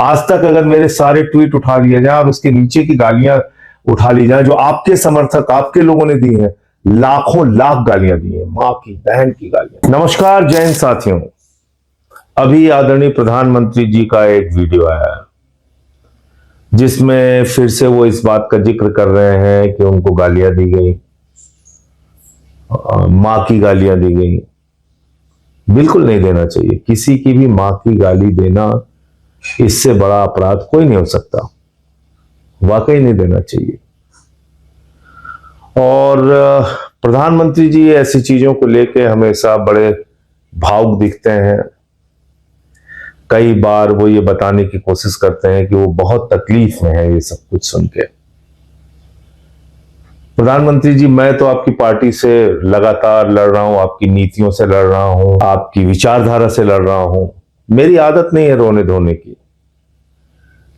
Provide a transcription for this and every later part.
आज तक अगर मेरे सारे ट्वीट उठा लिए जाए और उसके नीचे की गालियां उठा ली जाए जो आपके समर्थक आपके लोगों ने दी हैं, लाखों लाख गालियां दी हैं, मां की बहन की गालियां। नमस्कार जय हिंद साथियों, अभी आदरणीय प्रधानमंत्री जी का एक वीडियो आया जिसमें फिर से वो इस बात का जिक्र कर रहे हैं कि उनको गालियां दी गई, मां की गालियां दी गई। बिल्कुल नहीं देना चाहिए, किसी की भी मां की गाली देना इससे बड़ा अपराध कोई नहीं हो सकता, वाकई नहीं देना चाहिए। और प्रधानमंत्री जी ऐसी चीजों को लेकर हमेशा बड़े भावुक दिखते हैं। कई बार वो ये बताने की कोशिश करते हैं कि वो बहुत तकलीफ में है ये सब कुछ सुन के। प्रधानमंत्री जी, मैं तो आपकी पार्टी से लगातार लड़ रहा हूं, आपकी नीतियों से लड़ रहा हूं, आपकी विचारधारा से लड़ रहा हूं। मेरी आदत नहीं है रोने धोने की,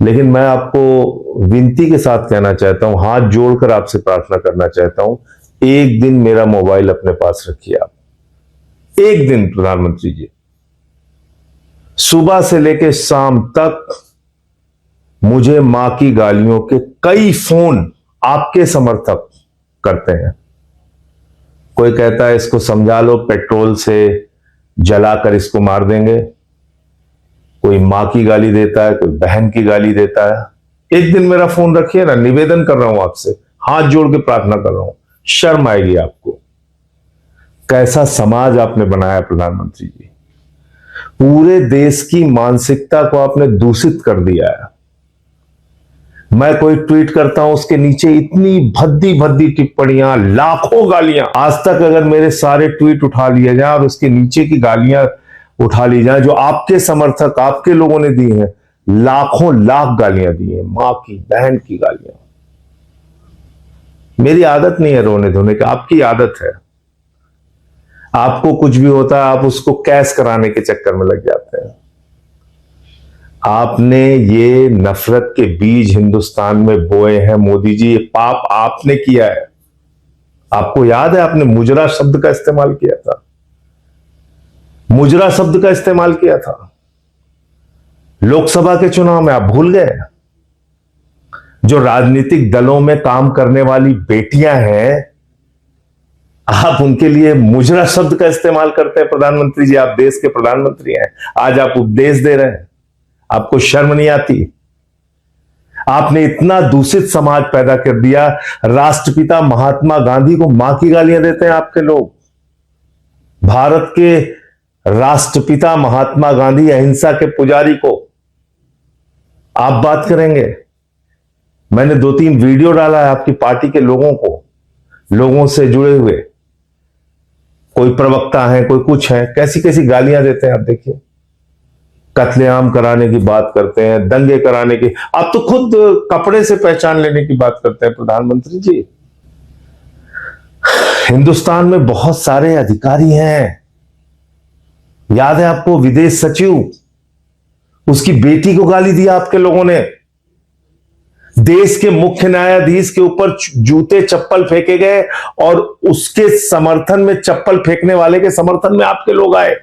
लेकिन मैं आपको विनती के साथ कहना चाहता हूं, हाथ जोड़कर आपसे प्रार्थना करना चाहता हूं, एक दिन मेरा मोबाइल अपने पास रखिए आप। एक दिन प्रधानमंत्री जी, सुबह से लेकर शाम तक मुझे मां की गालियों के कई फोन आपके समर्थक करते हैं। कोई कहता है इसको समझा लो, पेट्रोल से जलाकर इसको मार देंगे। कोई मां की गाली देता है, कोई बहन की गाली देता है। एक दिन मेरा फोन रखिए ना, निवेदन कर रहा हूं आपसे, हाथ जोड़ के प्रार्थना कर रहा हूं। शर्म आएगी आपको। कैसा समाज आपने बनाया प्रधानमंत्री जी, पूरे देश की मानसिकता को आपने दूषित कर दिया है। मैं कोई ट्वीट करता हूं, उसके नीचे इतनी भद्दी भद्दी टिप्पणियां, लाखों गालियां। आज तक अगर मेरे सारे ट्वीट उठा लिए जाए और उसके नीचे की गालियां उठा ली जाए जो आपके समर्थक आपके लोगों ने दी हैं, लाखों लाख गालियां दी हैं, मां की बहन की गालियां। मेरी आदत नहीं है रोने धोने की, आपकी आदत है। आपको कुछ भी होता है आप उसको कैश कराने के चक्कर में लग जाते हैं। आपने ये नफरत के बीज हिंदुस्तान में बोए हैं मोदी जी, ये पाप आपने किया है। आपको याद है आपने मुजरा शब्द का इस्तेमाल किया था, मुजरा शब्द का इस्तेमाल किया था लोकसभा के चुनाव में, आप भूल गए? जो राजनीतिक दलों में काम करने वाली बेटियां हैं, आप उनके लिए मुजरा शब्द का इस्तेमाल करते हैं। प्रधानमंत्री जी, आप देश के प्रधानमंत्री हैं, आज आप उपदेश दे रहे हैं, आपको शर्म नहीं आती? आपने इतना दूषित समाज पैदा कर दिया। राष्ट्रपिता महात्मा गांधी को मां की गालियां देते हैं आपके लोग। भारत के राष्ट्रपिता महात्मा गांधी, अहिंसा के पुजारी को आप बात करेंगे? मैंने 2-3 वीडियो डाला है आपकी पार्टी के लोगों से जुड़े हुए, कोई प्रवक्ता है, कोई कुछ है, कैसी कैसी गालियां देते हैं आप देखिए। कत्लेआम कराने की बात करते हैं, दंगे कराने की, आप तो खुद कपड़े से पहचान लेने की बात करते हैं प्रधानमंत्री जी। हिंदुस्तान में बहुत सारे अधिकारी हैं, याद है आपको? विदेश सचिव, उसकी बेटी को गाली दिया आपके लोगों ने। देश के मुख्य न्यायाधीश के ऊपर जूते चप्पल फेंके गए और उसके समर्थन में, चप्पल फेंकने वाले के समर्थन में आपके लोग आए।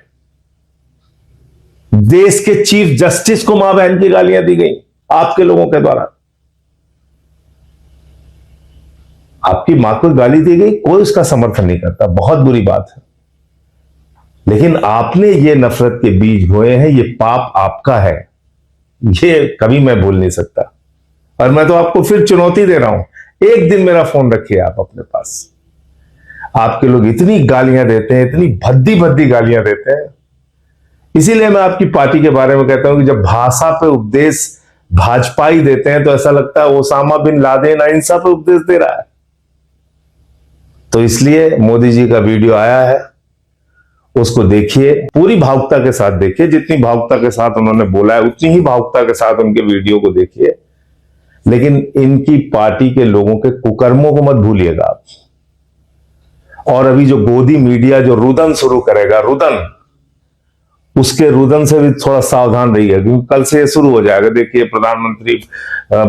देश के चीफ जस्टिस को मां बहन की गालियां दी गई आपके लोगों के द्वारा। आपकी मां को गाली दी गई, कोई उसका समर्थन नहीं करता, बहुत बुरी बात है। लेकिन आपने ये नफरत के बीज बोए हैं, ये पाप आपका है, ये कभी मैं भूल नहीं सकता। और मैं तो आपको फिर चुनौती दे रहा हूं, एक दिन मेरा फोन रखिए आप अपने पास। आपके लोग इतनी गालियां देते हैं, इतनी भद्दी भद्दी गालियां देते हैं। इसीलिए मैं आपकी पार्टी के बारे में कहता हूं कि जब भाषा पे उपदेश भाजपाई देते हैं तो ऐसा लगता है ओसामा बिन लादेन अहिंसा पे उपदेश दे रहा है। तो इसलिए मोदी जी का वीडियो आया है, उसको देखिए, पूरी भावुकता के साथ देखिए। जितनी भावुकता के साथ उन्होंने बोला है उतनी ही भावुकता के साथ उनके वीडियो को देखिए। लेकिन इनकी पार्टी के लोगों के कुकर्मों को मत भूलिएगा आप। और अभी जो गोदी मीडिया जो रुदन शुरू करेगा, रुदन, उसके रुदन से भी थोड़ा सावधान रहिए, क्योंकि कल से शुरू हो जाएगा। देखिए प्रधानमंत्री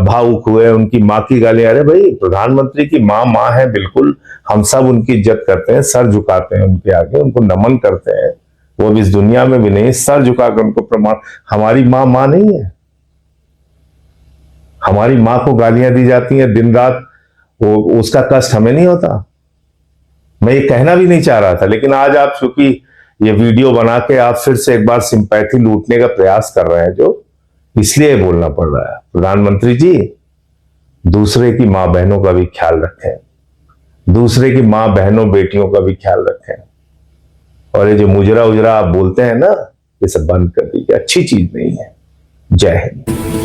भावुक हुए, उनकी मां की गालियां। अरे भाई, प्रधानमंत्री की मां है, बिल्कुल हम सब उनकी इज्जत करते हैं, सर झुकाते हैं उनके आगे, उनको नमन करते हैं। वो भी इस दुनिया में भी नहीं, सर झुकाकर उनको प्रमाण, हमारी मां नहीं है? हमारी मां को गालियां दी जाती हैं दिन रात, वो उसका कष्ट हमें नहीं होता? मैं ये कहना भी नहीं चाह रहा था, लेकिन आज आप चूंकि ये वीडियो बना के आप फिर से एक बार सिंपैथी लूटने का प्रयास कर रहे हैं, जो इसलिए बोलना पड़ रहा है। प्रधानमंत्री जी, दूसरे की मां बहनों का भी ख्याल रखें, दूसरे की मां बहनों बेटियों का भी ख्याल रखें। और ये जो मुजरा उजरा आप बोलते हैं ना, ये सब बंद कर दीजिए, अच्छी चीज नहीं है। जय हिंद।